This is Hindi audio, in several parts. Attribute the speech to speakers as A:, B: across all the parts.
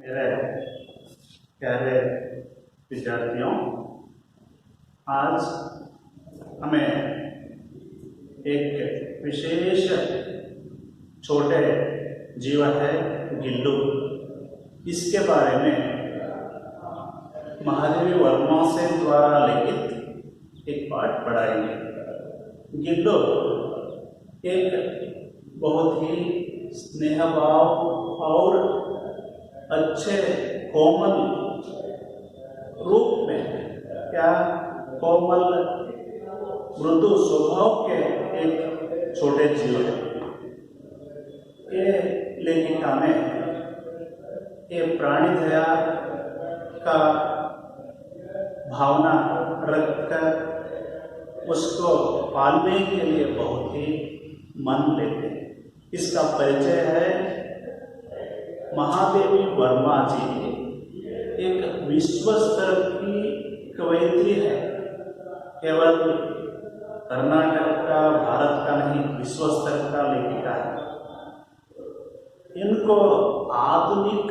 A: मेरे प्यारे विद्यार्थियों, आज हमें एक विशेष छोटे जीव है गिल्लू, इसके बारे में महादेवी वर्मा से द्वारा लिखित एक पाठ पढ़ाएंगे। गिल्लू एक बहुत ही स्नेह भाव और अच्छे कोमल रूप में कोमल मृदु स्वभाव के एक छोटे जीव है। ये लेखिका ने ये प्राणी दया का भावना रखकर उसको पालने के लिए बहुत ही मन लेते हैं। इसका परिचय है महादेवी वर्मा जी एक विश्व स्तर की कवयित्री है। केवल कर्नाटक का, भारत का नहीं, विश्व स्तर का लेखिका है। इनको आधुनिक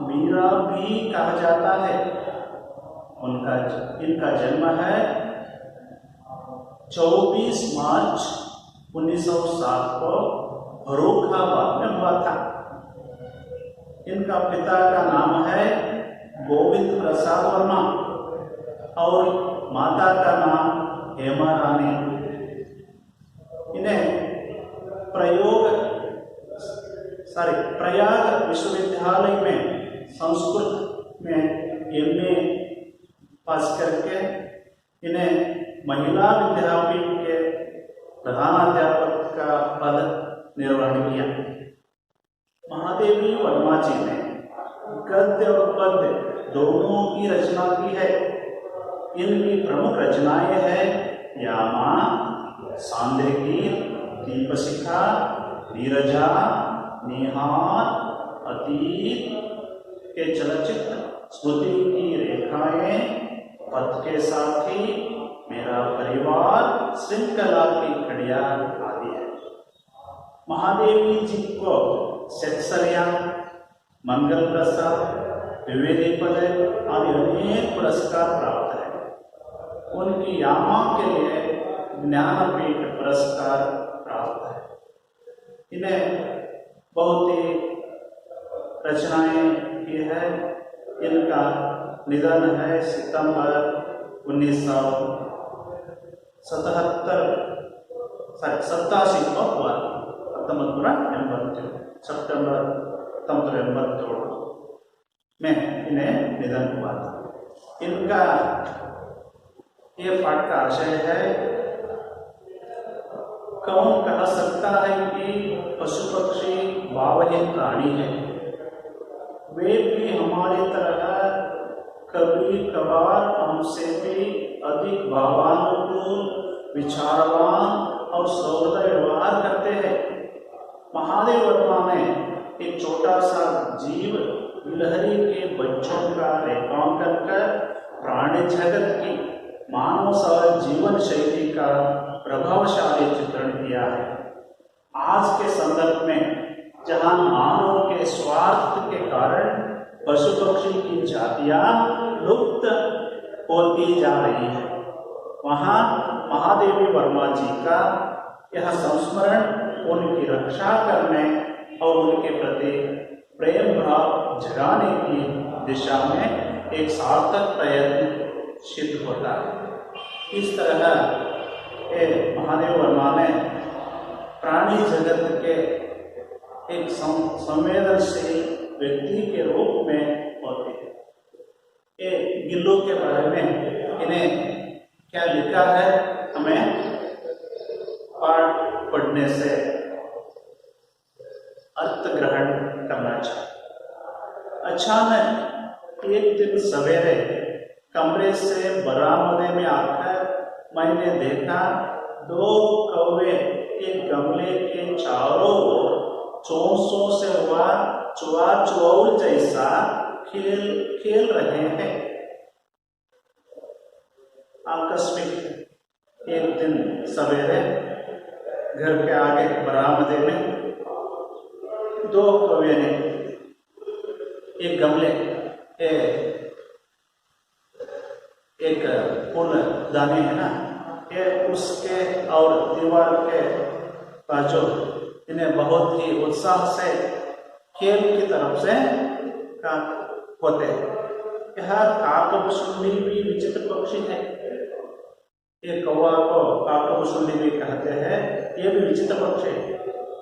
A: मीरा भी कहा जाता है। इनका जन्म है 24 मार्च 1907 को फर्रुखाबाद में हुआ था। इनका पिता का नाम है गोविंद प्रसाद वर्मा और माता का नाम हेमा रानी। इन्हें प्रयाग विश्वविद्यालय में संस्कृत में MA पास करके इन्हें महिला विद्यापीठ के प्रधानाध्यापक का पद निर्वहन किया। महादेवी वर्मा जी ने गद्य और पद्य दोनों की रचना की है। इनकी प्रमुख रचनाएं हैं यामा, सांदेगी, दीपशिखा, नीरजा, निहार, अतीत के चलचित्र, स्मृति की रेखाएं, पथ के साथी, मेरा परिवार, श्रृंखला की कड़िया आदि है। महादेवी जी को सेक्सरिया, मंगल प्रसाद, द्विवेदी पदक आदि अनेक पुरस्कार प्राप्त है। उनकी यामा के लिए ज्ञानपीठ पुरस्कार प्राप्त है। इन्हें बहुत ही रचनाएं की है। इनका निधन है सितंबर 1987 को हुआ। 1982 सितंबर 1982 में इन्हें निधन हुआ था। इनका ये पाठ का आशय है, कौन कह सकता है कि पशु पक्षी भावहीन प्राणी है। वे भी हमारी तरह कभी कभार हमसे भी अधिक भावानुकूल, विचारवान और सौहृदय व्यवहार करते हैं। महादेव वर्मा ने एक छोटा सा जीव गिलहरी के बच्चों का रेखांकन कर प्राणी जगत की मानव सह जीवन शैली का प्रभावशाली चित्रण किया है। आज के संदर्भ में जहां मानव के स्वार्थ के कारण पशु पक्षी की जातियां लुप्त होती जा रही है, वहां महादेवी वर्मा जी का यह संस्मरण उनकी रक्षा करने और उनके प्रति प्रेम भाव जगाने की दिशा में एक सार्थक प्रयत्न सिद्ध होता है। इस तरह महादेव वर्मा ने प्राणी जगत के एक संवेदनशील व्यक्ति के रूप में होते हैं। ये गिल्लू के बारे में इन्हें क्या लिखा है, हमें पाठ पढ़ने से अर्थ ग्रहण करना चाहिए। अचानक एक दिन सवेरे कमरे से बरामदे में आकर मैंने देखा 2 कौवे एक गमले के चारों ओर चोंसों से चुआचुआउल जैसा खेल रहे हैं। आकस्मिक एक दिन सवेरे घर के आगे बरामदे में 2 कौवे ने एक गमले एक फूल दाने है ना, ये उसके और दीवार के बाजू इन्हें बहुत ही उत्साह से खेल की तरफ से होते हैं। यह काकभुसुंडी भी विचित्र पक्षी है। ये कौवा को काकभुसुंडी भी कहते हैं। ये भी विचित्र पक्षी है।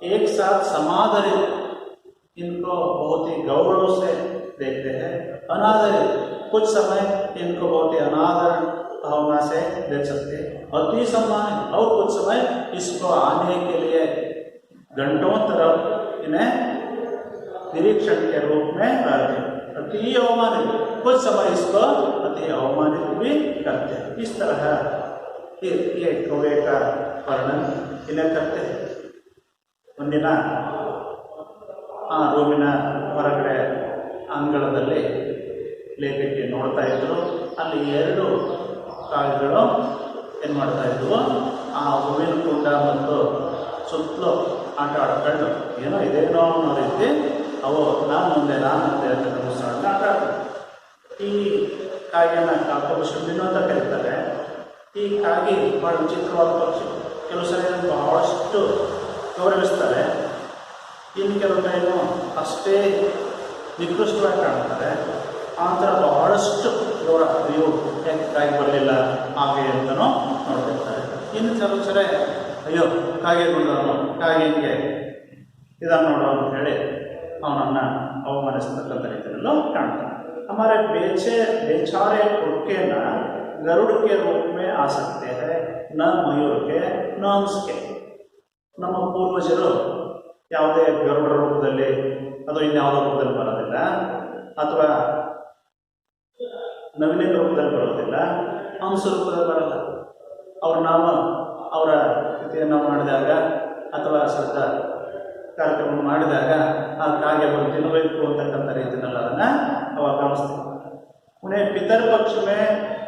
A: एक साथ समादरित इनको बहुत ही गौरव से देखते हैं, अनादरित कुछ समय इनको बहुत ही अनादर भावना से देख सकते हैं, अति सम्मान और कुछ समय इसको आने के लिए घंटों तरफ इन्हें निरीक्षण के रूप में करते हैं। अति अवमानित कुछ समय इसको अति अवमानित भी करते हैं। इस तरह ये कौवे का वर्णन इन्हें करते हैं। ಒಂದಿನ ಆ ರೂಮಿನ ಹೊರಗಡೆ ಅಂಗಳದಲ್ಲಿ ಲೇಖಕಿ ನೋಡ್ತಾ ಇದ್ರು. ಅಲ್ಲಿ 2 ಕಾಗೆಗಳು ಏನು ಮಾಡ್ತಾ ಇದ್ವು, ಆ ಹೂವಿನ ಕುಂಡ ಮತ್ತು ಸುತ್ತಲೂ ಆಟ ಆಡ್ಕೊಂಡು ಏನೋ ಇದೇನೋ ಅನ್ನೋ ರೀತಿ ಅವು ನಾನು ಮುಂದೆ ನಾನಂತೆ ಅಂತ ಆಟ ಆಡ್ತಾರೆ. ಈ ಕಾಗೆನ ಕಾಕಭುಸುಂಡಿನೂ ಅಂತ ಕರೀತಾರೆ. ಈ ಕಾಗೆ ಭಾಳ ವಿಚಿತ್ರವಾದ ಪಕ್ಷಿ. ಕೆಲವು ಸಲ ಬಹಳಷ್ಟು ಗೌರವಿಸ್ತಾರೆ, ಇನ್ನು ಕೆಲವು ಟೈಮು ಅಷ್ಟೇ ನಿಕೃಷ್ಟವಾಗಿ ಕಾಣ್ತಾರೆ. ಆ ಥರ ಬಹಳಷ್ಟು ಗೌರವ, ಅಯ್ಯೋ ಯಾಕೆ ಕಾಗೆ ಬರಲಿಲ್ಲ ಹಾಗೆ ಅಂತಲೂ ನೋಡ್ತಿರ್ತಾರೆ. ಇನ್ನು ಕೆಲವು ಸಲ ಅಯ್ಯೋ ಕಾಗೆ ಬಂದವನು, ಕಾಗೆಗೆ ಇದನ್ನು ನೋಡೋ ಅಂತ ಹೇಳಿ ಅವನನ್ನು ಅವಮಾನಿಸ್ತಕ್ಕಂಥ ರೀತಿಯಲ್ಲೂ ಕಾಣ್ತಾನೆ. हमारे बेचारे कुर्के न गरुड़ के रूप में आ सकते हैं, न मयूर के, न हंस के. ನಮ್ಮ ಪೂರ್ವಜರು ಯಾವುದೇ ಗರುಡ ರೂಪದಲ್ಲಿ ಅಥವಾ ಇನ್ಯಾವುದೋ ರೂಪದಲ್ಲಿ ಬರೋದಿಲ್ಲ, ಅಥವಾ ನವಿಲಿನ ರೂಪದಲ್ಲಿ ಬರೋದಿಲ್ಲ, ಹಂಸ ರೂಪದಲ್ಲಿ ಬರಲ್ಲ. ನಾವು ಅವರ ಕಥೆಯನ್ನು ಮಾಡಿದಾಗ ಅಥವಾ ಶ್ರದ್ಧಾ ಕಾರ್ಯಕ್ರಮ ಮಾಡಿದಾಗ ಆ ಕಾಗೆ ಬಂದು ತಿನ್ನಬೇಕು ಅಂತಕ್ಕಂಥ ರೀತಿಯಲ್ಲಿ ಅದನ್ನು अवा गमस्ते. उन्हें पितर पक्ष में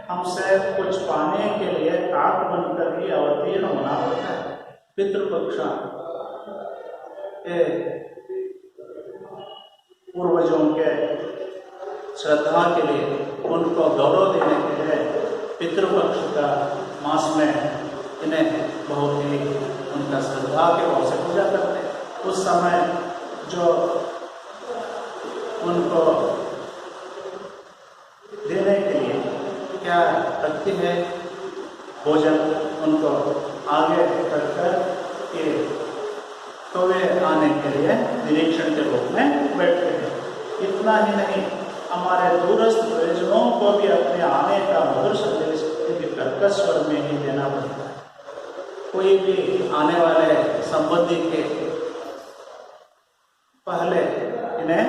A: हमसे कुछ पाने के लिए काक बनकर ही अवतीर्ण होना पड़ता है. पितृपक्ष पूर्वजों के श्रद्धा के लिए, उनको गौरव देने के लिए पितृपक्ष का मास में इन्हें बहुत ही उनका श्रद्धा के भाव से पूजा करते हैं. उस समय जो उनको देने के लिए क्या रखती है, भोजन उनको आगे रखकर के कौवे आने के लिए निरीक्षण के रूप में बैठते हैं. इतना ही नहीं, हमारे दूरस्थ परिजनों को भी अपने आने का मधुर संदेश कर्कश स्वर में ही देना पड़ता है. कोई भी आने वाले संबंधी के पहले इन्हें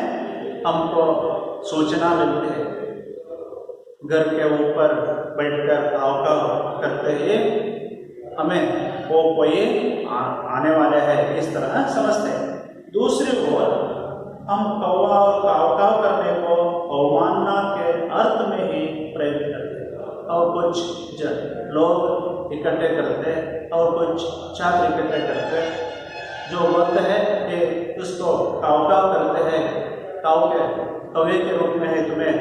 A: हमको सूचना मिलती है. घर के ऊपर बैठकर आवकाव करते ही हमें वो कोई आने वाले हैं इस तरह समझते हैं. दूसरी ओर हम कौवा और आवकाव करने को अवमानना के अर्थ में ही प्रयोग करते हैं. और कुछ लोग इकट्ठे करते और कुछ छात्र इकट्ठे करते जो बोलते हैं कि उसको आवकाव करते हैं, कौवे के रूप में है, तुम्हें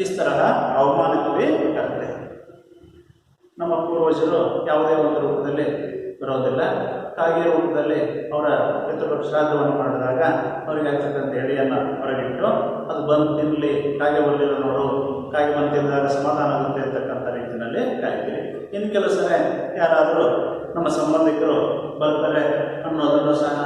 A: इस तरह ಅವಮಾನಿತ भी करते हैं. ನಮ್ಮ ಪೂರ್ವಜರು ಯಾವುದೇ ಒಂದು ರೂಪದಲ್ಲಿ ಬರೋದಿಲ್ಲ. ಕಾಗೆ ರೂಪದಲ್ಲಿ ಅವರ ಪಿತೃಪಕ್ಷ ಶ್ರಾದ್ದವನ್ನು ಮಾಡಿದಾಗ ಅವರಿಗೆ ಆಗ್ತಕ್ಕಂಥ ಎಳೆಯನ್ನು ಹೊರಗಿಟ್ಟು ಅದು ಬಂದು ತಿನ್ನಲಿ, ಕಾಗೆ ಬರಲಿಲ್ಲ ನೋಡು, ಕಾಗೆ ಬಂದು ತಿಂದಾಗ ಸಮಾಧಾನ ಆಗುತ್ತೆ ಅಂತಕ್ಕಂಥ ರೀತಿಯಲ್ಲಿ ಕಾಯ್ತೀವಿ. ಇನ್ನು ಕೆಲವು ಸಲ ಯಾರಾದರೂ ನಮ್ಮ ಸಂಬಂಧಿಕರು ಬರ್ತಾರೆ ಅನ್ನೋದನ್ನು ಸಹ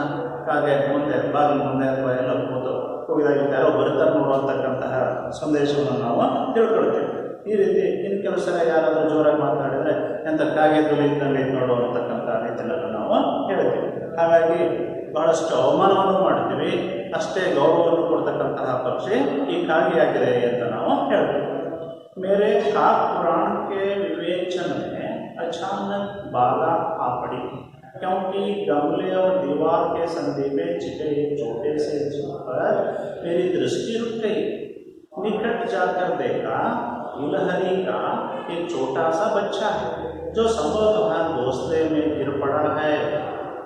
A: ಕಾಗೆ ಮುಂದೆ ಬಾಗಿಲು ಮುಂದೆ ಅಥವಾ ಎಲ್ಲ ಕೂತು ಹೋಗಿದಾಗಿತ್ತು ಯಾರೋ ಬರ್ತಾರೆ ನೋಡುವಂತಕ್ಕಂತಹ ಸಂದೇಶವನ್ನು ನಾವು ತಿಳ್ಕೊಳ್ತೇವೆ. ಈ ರೀತಿ ಇನ್ನು ಕೆಲವು ಸಲ ಯಾರಾದರೂ ಜೋರಾಗಿ ಮಾತನಾಡಿದರೆ ಎಂಥ ಕಾಗೆ ಧ್ವನಿ ಇದ್ದಂಗೆ ನೋಡುವಂತಕ್ಕಂಥ ರೀತಿಯಲ್ಲಿ ನಾವು ಹೇಳ್ತೀವಿ. ಹಾಗಾಗಿ ಬಹಳಷ್ಟು ಅವಮಾನವನ್ನು ಮಾಡ್ತೀವಿ, ಅಷ್ಟೇ ಗೌರವವನ್ನು ಕೊಡ್ತಕ್ಕಂತಹ ಪಕ್ಷಿ ಈ ಕಾಗೆಯಾಗಿದೆ ಅಂತ ನಾವು ಹೇಳ್ತೀವಿ. मेरे काक पुराण के विवेचन में अचानक बाधा आ पड़ी, क्योंकि गमले और दीवार के संधि में छिपे एक छोटे से जीव पर मेरी दृष्टि रुक गई. निकट जाकर देखा, गिलहरी का एक छोटा सा बच्चा है जो संभवतः घोंसले में गिर पड़ा है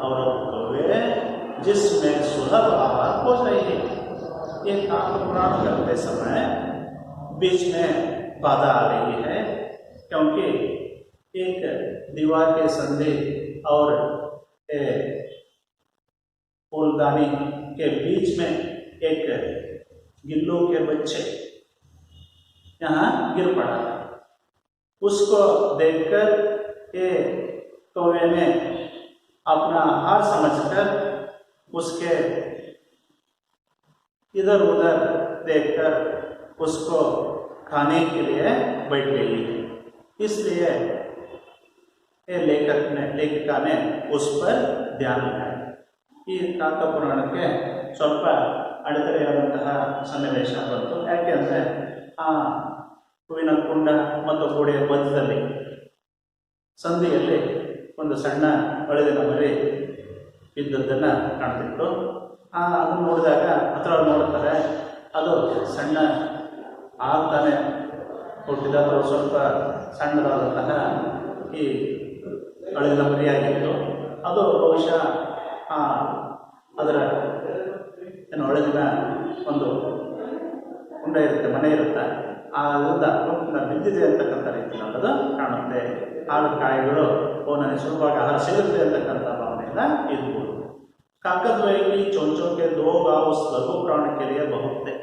A: और कौवे जिसमें सुलभ आहार खोज रही है. ये काकपुराण करते समय बीच में बाधा आ रही है, क्योंकि एक दीवार के संधि और फूलदानी के बीच में एक गिल्लू के बच्चे यहाँ गिर पड़ा। उसको देखकर ये कौवे ने अपना हार समझकर उसके इधर उधर देखकर उसको खाने के लिए बैठ गई। इसलिए ये लेखिका ने उस पर ध्यान लगाया। ಈ ಕಾಕಪುರಾಣಕ್ಕೆ ಸ್ವಲ್ಪ ಅಡೆತಡೆಯಾದಂತಹ ಸನ್ನಿವೇಶ ಬಂತು. ಯಾಕೆಂದರೆ ಆ ಹೂವಿನ ಕುಂಡ ಮತ್ತು ಗೋಡೆಯ ಮಧ್ಯದಲ್ಲಿ ಸಂಧಿಯಲ್ಲಿ ಒಂದು ಸಣ್ಣ ಹಳದಿನ ಮರಿ ಇದ್ದದ್ದನ್ನು ಕಾಣ್ತಿತ್ತು. ಅದನ್ನು ನೋಡಿದಾಗ ಹತ್ರ ನೋಡ್ತಾರೆ, ಅದು ಸಣ್ಣ ಆಗ್ತಾನೆ ಹುಟ್ಟಿದ ಅಥವಾ ಸ್ವಲ್ಪ ಸಣ್ಣದಾದಂತಹ ಈ ಹಳದಿನ ಮರಿಯಾಗಿತ್ತು. ಅದು ಬಹುಶಃ ಅದರ ಏನು ಹಳದಿನ ಒಂದು ಕುಂಡ ಇರುತ್ತೆ, ಮನೆ ಇರುತ್ತೆ, ಅದರಿಂದ ಬಿದ್ದಿದೆ ಅಂತಕ್ಕಂಥ ರೀತಿಯಲ್ಲಿ ಅದು ಕಾಣುತ್ತೆ. ಹಾಲು ಕಾಯಿಗಳು ನನಗೆ ಸುಲಭವಾಗಿ ಆಹಾರ ಸಿಗುತ್ತೆ ಅಂತಕ್ಕಂಥ ಭಾವನೆಯಿಂದ ಇದ್ಬೋದು. काकद्वय की चोंचों के 2 गांव उस लघु प्राण के लिए बहुत थे,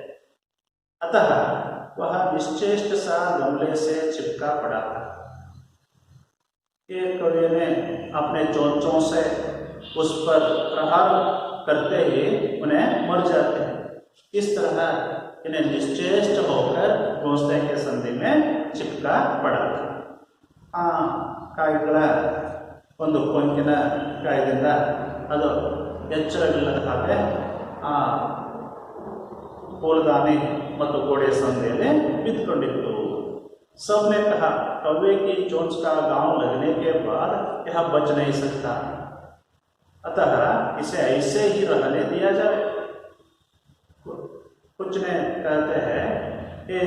A: अतः वह निश्चेष्ट सा गमले से चिपका पड़ा था। एक कवि ने अपने चोंचों से उस पर प्रहार करते ही उन्हें मर जाते हैं। इस तरह इन्हें निश्चेष्ट होकर घोंसले के संधि में चिपका पड़ा था। ಕಾಯಿಗಳ ಒಂದು ಕೊಂಕಿನ ಗಾಯದಿಂದ ಅದು ಎಚ್ಚರವಿಲ್ಲದ ಹಾಗೆ ಆ फूलदानी ಮತ್ತು ಗೋಡೆಯ ಸಂಧಿಯಲ್ಲಿ ಬಿದ್ದುಕೊಂಡಿತ್ತು। सबने कहा कौवे की चोंच का गांव लगने के बाद यह बच नहीं सकता, अतः इसे ऐसे ही रहने दिया जाए। कुछ ने कहते हैं कि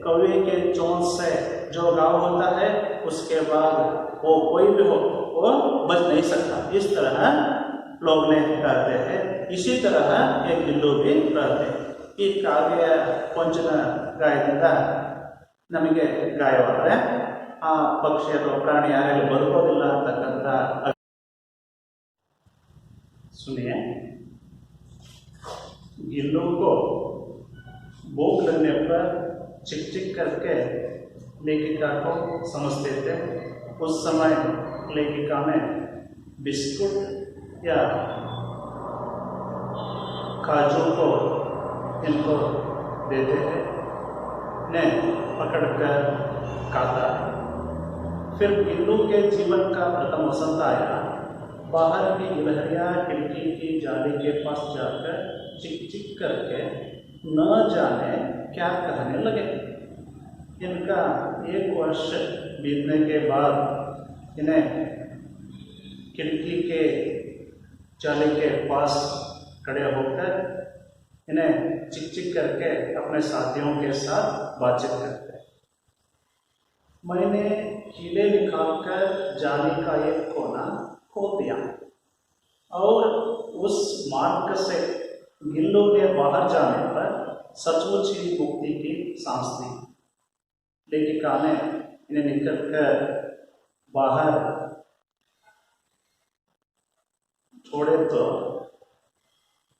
A: कौवे के चोंच से जो गांव होता है उसके बाद वो कोई भी हो वो बच नहीं सकता, इस तरह लोग ने कहते हैं। इसी तरह एक गिल्लू भी रहते हैं। ಈ ಕಾಗೆಯ ಕೊಂಚಿನ ಗಾಯದಿಂದ ನಮಗೆ ಗಾಯವಾದರೆ ಆ ಪಕ್ಷಿ ಅಥವಾ ಪ್ರಾಣಿ ಯಾರಲ್ಲಿ ಬದುಕೋದಿಲ್ಲ ಅಂತಕ್ಕಂಥ सुनिए। गिल्लू को भूख लगने पर चिक चिक करके लेखिका को समझते थे। उस समय लेखिका में बिस्कुट या काजू को इनको देते हैं, इन्हें पकड़कर खाता है। फिर गिल्लू के जीवन का प्रथम वसंत आया। बाहर की गिलहरियाँ खिड़की की जाली के पास जाकर चिक चिक करके न जाने क्या कहने लगे। इनका 1 वर्ष बीतने के बाद इन्हें खिड़की के जाली के पास खड़े होकर इन्हें चिक चिक करके अपने साथियों के साथ बातचीत करते हैं। मैंने कीले निकालकर जाली का एक कोना खोल दिया और उस मार्ग से गिल्लू के बाहर जाने पर सचमुच ही मुक्ति की सांस दी। लेखिका ने इन्हें निकल कर बाहर छोड़े तो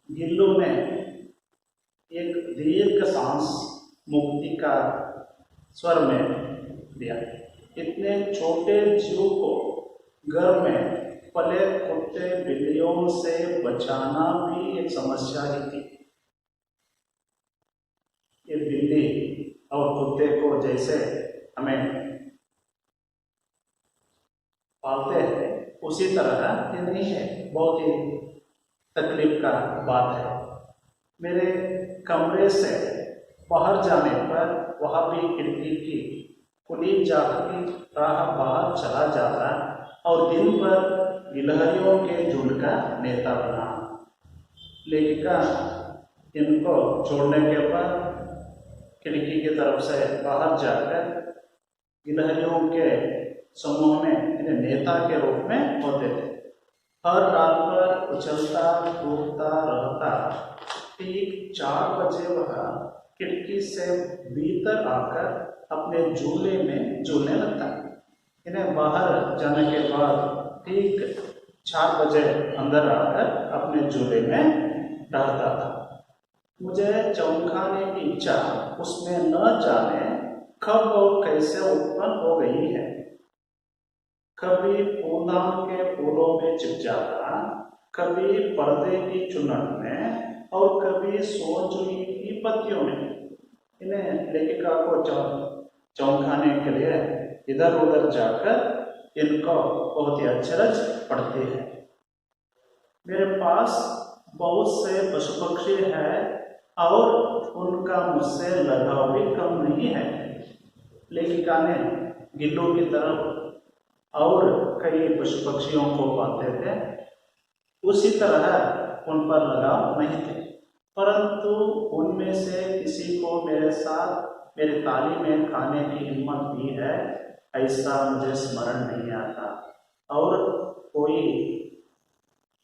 A: गिल्लू ने एक दीर्घ सांस मुक्ति का स्वर में दिया। इतने छोटे जीव को घर में पले कुत्ते बिल्लियों से बचाना भी एक समस्या ही थी। ये बिल्ली और कुत्ते को जैसे हमें पालते हैं उसी तरह ये नहीं है, बहुत ही तकलीफ का बात है। मेरे कमरे से बाहर जाने पर वहाँ भी खिड़की की खुली जाती राह बाहर चला जाता और दिन भर गिलहरियों के झुंड का नेता बना। लेखिका इनको छोड़ने के बाद खिड़की की तरफ से बाहर जाकर गिलहरियों के समूह में इन्हें नेता के रूप में होते थे। हर रात पर उछलता कूदता रहता ठीक 4 बजे वह खिड़की से भीतर आकर अपने झूले में झूलने लगता। इन्हें बाहर जाने के बाद ठीक 4 बजे अंदर आकर अपने झूले में टहलता था। मुझे चौंकाने की इच्छा उसमें न जाने कब और कैसे उत्पन्न हो गई है। कभी फूलदान के फूलों में छिप जाता, कभी पर्दे की चुन्नट में और कभी सोचनी की पत्तियों में। इन्हें लेखिका को चौंकाने के लिए इधर उधर जाकर इनको बहुत ही अचरज पड़ती है। मेरे पास बहुत से पशु पक्षी हैं और उनका मुझसे लगाव भी कम नहीं है। लेखिका ने गिल्लों की तरफ और कई पशु पक्षियों को पालते थे, उसी तरह उन पर लगाव नहीं थे, परंतु उनमें से किसी को मेरे साथ मेरे ताली में खाने की हिम्मत भी है ऐसा मुझे स्मरण नहीं आता। और कोई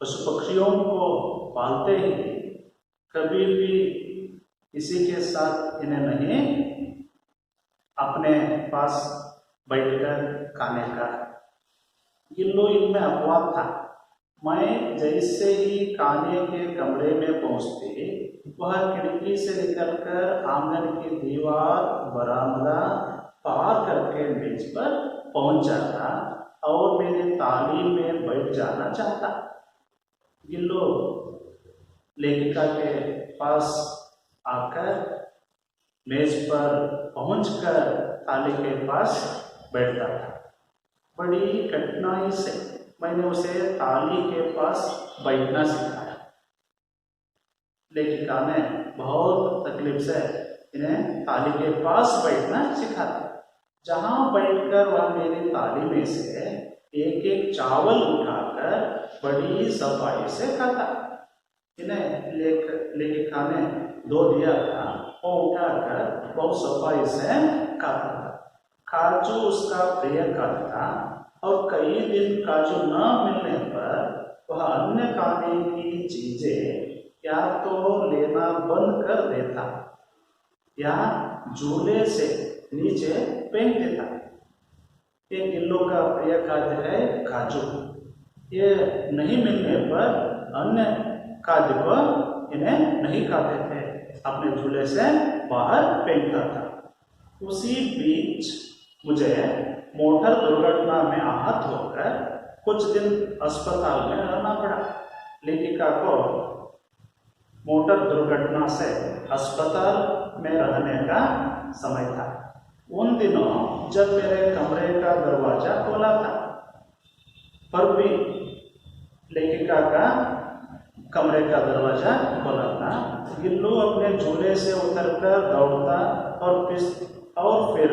A: पशु पक्षियों को पालते ही कभी भी किसी के साथ इन्हें नहीं अपने पास बैठकर खाने का। गिल्लो इनमें अपवाद था। मैं जैसे ही खाने के कमरे में पहुंचती, वह खिड़की से निकलकर आंगन की दीवार बरामदा पार करके मेज पर पहुंच जाता और मेरे ताली में बैठ जाना चाहता। गिल्लो लेखिका के पास आकर मेज पर पहुंचकर ताली के पास बैठता था। बड़ी कठिनाई से मैंने उसे ताली के पास बैठना सिखाया। लेखिका ने बहुत तकलीफ से इन्हें ताली के पास बैठना सिखाया, जहां बैठकर वह मेरी ताली में से एक एक चावल उठाकर बड़ी सफाई से खाता। इन्हें लेखिका ने दो दिया था, वो उठाकर बहुत सफाई से खाता था। काजू उसका प्रिय खाद्य था और कई दिन काजू न मिलने पर वह अन्य खाने की चीजें या तो लेना बंद कर देता या झूले से नीचे फेंक देता। ये गिल्लों का प्रिय खाद्य है काजू। ये नहीं मिलने पर अन्य खाद्य को इन्हें नहीं खाते थे, अपने झूले से बाहर फेंकता था। उसी बीच मुझे मोटर दुर्घटना में आहत होकर कुछ दिन अस्पताल में रहना पड़ा। लेखिका को मोटर दुर्घटना से अस्पताल में रहने का समय था। उन दिनों जब मेरे कमरे का दरवाजा खोला था, पर भी लेखिका का कमरे का दरवाजा खोला था। गिल्लू अपने झूले से उतरकर दौड़ता और फिर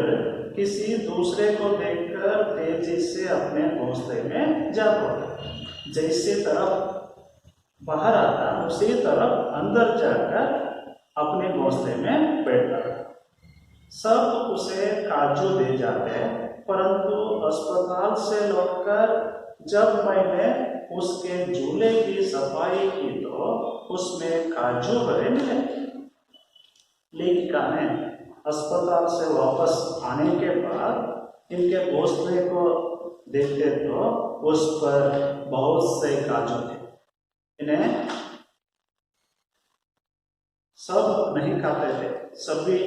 A: किसी दूसरे को देखकर तेजी से अपने घोंसले में जा पड़ता। जैसे तरफ बाहर आता उसी तरफ अंदर जाकर अपने घोंसले में बैठता। सब उसे काजू दे जाते, परंतु अस्पताल से लौटकर जब मैंने उसके झूले की सफाई की तो उसमें काजू भरे मिले। लेखिका ने अस्पताल से वापस आने के बाद इनके घोंसले को देखते तो उस पर बहुत से काजू थे। इन्हें सब नहीं खाते थे, सभी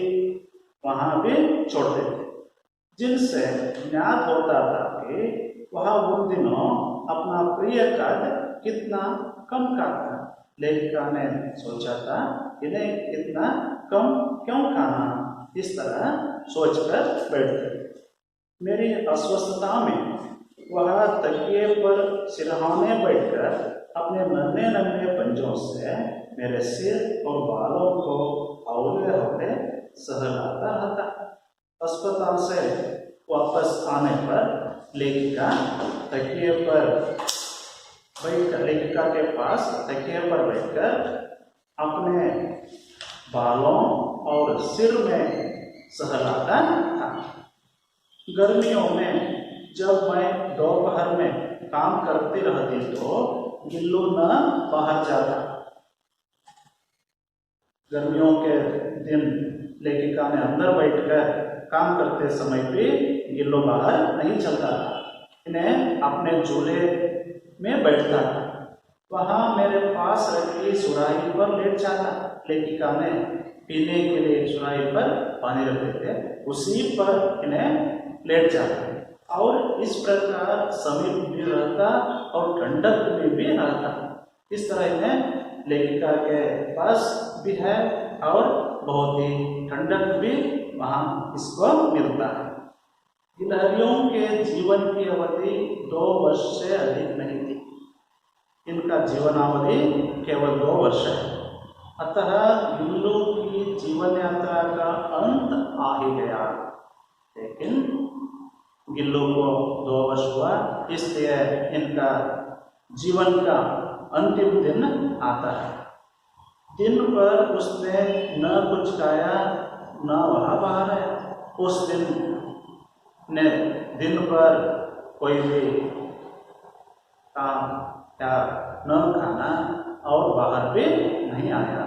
A: वहां भी छोड़ते थे, जिनसे ज्ञात होता था कि वह उन दिनों अपना प्रिय खाद्य कितना कम खाता। लेखिका ने सोचा था इन्हें इतना कम क्यों खाना, इस तरह सोचकर बैठते। मेरी अस्वस्थता में वह तकिए पर सिरहाने बैठकर अपने नन्हे नन्हे पंजों से मेरे सिर और बालों को हौले हौले सहलाता रहता। अस्पताल से वापस आने पर लेखिका के पास तकिए पर बैठकर अपने बालों और सिर में सहलाता था। गर्मियों में जब मैं दोपहर में काम करती रहती तो गिल्लू न बाहर जाता। गर्मियों के दिन लेखिका ने अंदर बैठकर काम करते समय भी गिल्लो बाहर नहीं चलता था, इन्हें अपने झूले में बैठता था। वहां मेरे पास रखी सुराही पर लेट जाता। लेखिका ने पीने के लिए सुराही पर पानी रखते थे, उसी पर इन्हें लेट जाता और इस प्रकार समीप भी रहता और ठंडक में भी रहता। इस तरह इन्हें लेखिका के पास भी है और बहुत ही ठंडक भी वहाँ इसको मिलता है। गिलहरियों के जीवन की अवधि 2 वर्ष से अधिक नहीं थी। इनका जीवनावधि केवल 2 वर्ष है। अतः गिल्लों की जीवन यात्रा का अंत आ ही गया। लेकिन गिल्लों को 2 वर्ष हुआ, इसलिए इनका जीवन का अंतिम दिन आता है। दिन भर उसने न कुछ खाया न वहाँ बाहर आया। उस दिन भर कोई भी काम या न खाना और बाहर भी नहीं आया,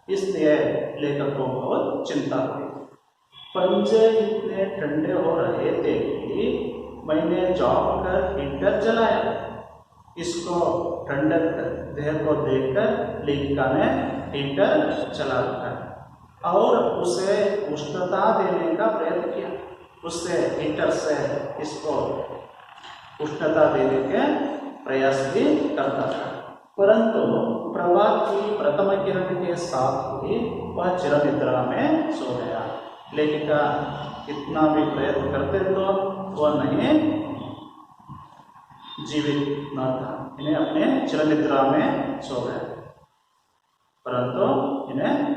A: इसलिए लेखक को बहुत चिंता हुई। पंजे इतने ठंडे हो रहे थे कि मैंने जॉब कर हीटर जलाया। इसको ठंडक देह को देखकर लेखिका ने हीटर चला रखा और उसे उष्णता देने का प्रयत्न किया। उससे हीटर से इसको उष्णता देने के प्रयास भी करता था, परंतु प्रभात की प्रथम किरण के साथ ही वह चिरनिद्रा में सो गया। लेखिका कितना भी प्रयत्न करते तो वह नहीं जीवित न था। इन्हें अपने चिरनिद्रा में सो गया, परंतु इन्हें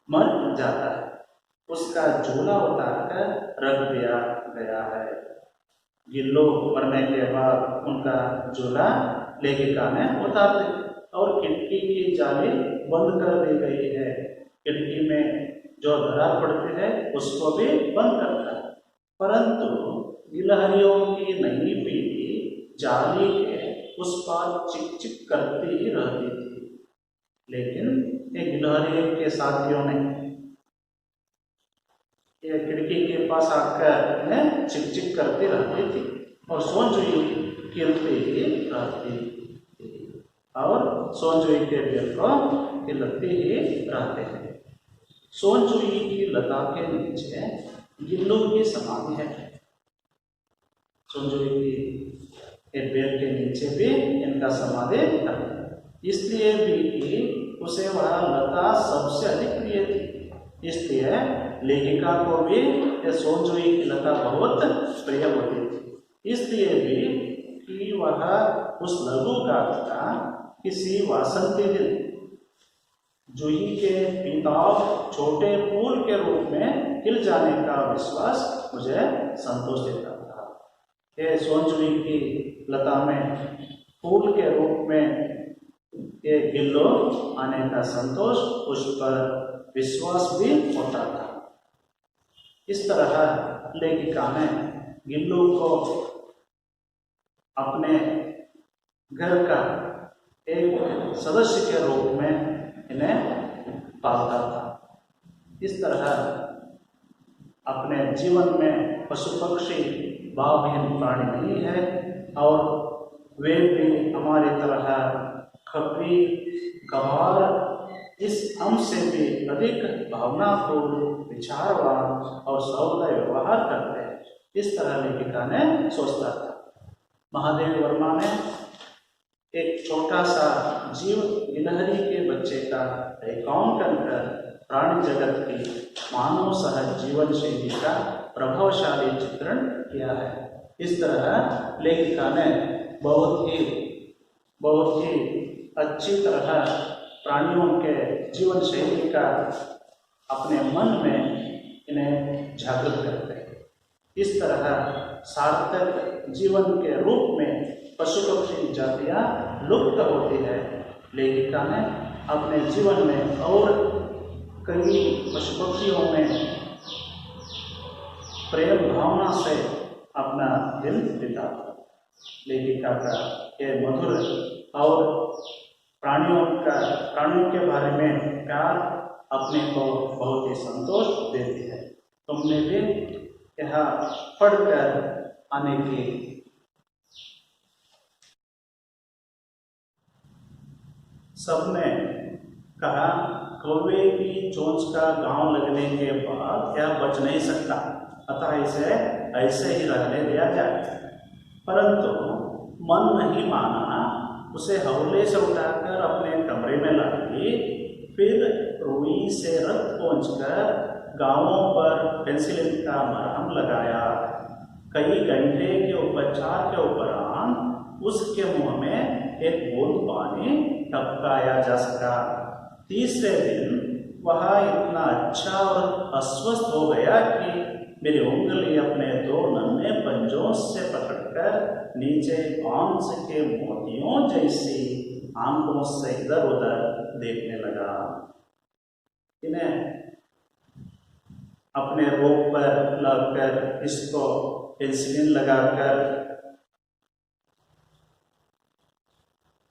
A: मर जाता है। उसका झूला उतारकर रख दिया गया है। गिल्लो मरने के बाद उनका झूला लेखिका ने उतार दिया और खिड़की की जाली बंद कर दी गई है। खिड़की में जो दरार पड़ती है उसको भी बंद करता है, परंतु गिलहरियों की नई पीढ़ी जाली के उस पर चिक चिक करती ही रहती थी। लेकिन ये गिलहरी के साथियों ने ये खिड़की के पास आकर इन्हें चिक चिक करती रहती थी और सोनजुई गिरती ही रहती थी और सोनजुई के पेड़ को हिलती ही रहते हैं। सोनजुई की लता के नीचे गिल्लों की समाधि है। सोनजुई की पेड़ के नीचे भी इनका समाधि है, इसलिए भी कि उसे वह लता सबसे अधिक प्रिय थी। इसलिए लेखिका को भी ये सोनजुई की लता बहुत प्रिय होती थी। इसलिए भी कि वह उस लघु गाथ का किसी वासंती दिन जूही के पीताभ छोटे फूल के रूप में खिल जाने का विश्वास मुझे संतोष देता था। ये सोनजुई की लता में फूल के रूप में ये गिल्लो आने का संतोष, उस पर विश्वास भी होता था। इस तरह लेखिका ने गिल्लो को अपने घर का एक सदस्य के रूप में इन्हें पालता था। इस तरह अपने जीवन में पशु पक्षी भावहीन प्राणी नहीं है और वे भी हमारी तरह खपरी गंवार इस अंश से भी अधिक भावनापूर्ण, विचारवान और सौम्य व्यवहार करते हैं। इस तरह लेखिका ने सोचता था। महादेव वर्मा ने एक छोटा सा जीव गिलहरी के बच्चे का रेखांकन कर प्राणी जगत की मानव सहज जीवन शैली का प्रभावशाली चित्रण किया है। इस तरह लेखिका ने बहुत ही अच्छी तरह प्राणियों के जीवन शैली का अपने मन में इन्हें जागृत करते हैं। इस तरह सार्थक जीवन के रूप में पशु पक्षी जातियाँ लुप्त होती है। लेखिका ने अपने जीवन में और कई पशु पक्षियों में प्रेम भावना से अपना दिन बिताता। लेखिका का यह मधुर और प्राणियों के बारे में प्यार अपने को बहुत ही संतोष देती है। तुमने भी यह पढ़कर आने की सबने कहा, कौवे की चोंच का गांव लगने के बाद यह बच नहीं सकता, अतः इसे ऐसे ही रहने दिया जाए। परंतु मन नहीं माना, उसे हौले से उठाकर अपने कमरे में ला दी। फिर रुई से रक्त पोंछकर गांवों पर पेंसिलिन का मरहम लगाया। कई घंटे के उपचार के उपरांत उसके मुंह में एक बूंद पानी टपकाया जा सका। तीसरे दिन वह इतना अच्छा और अस्वस्थ हो गया कि मेरी उंगली अपने दो नन्हे पंजों से पकड़कर नीचे बांस के मोतियों जैसी आंखों से इधर उधर देखने लगा। इन्हें अपने रोग पर लगकर इसको पेंसिलिन लगाकर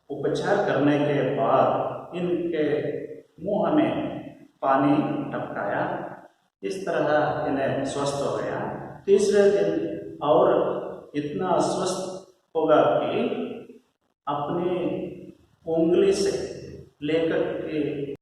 A: उपचार करने के बाद इनके मुंह में पानी टपकाया। इस तरह इन्हें स्वस्थ हो गया। तीसरे दिन और इतना अस्वस्थ होगा कि अपनी उंगली से लेकर के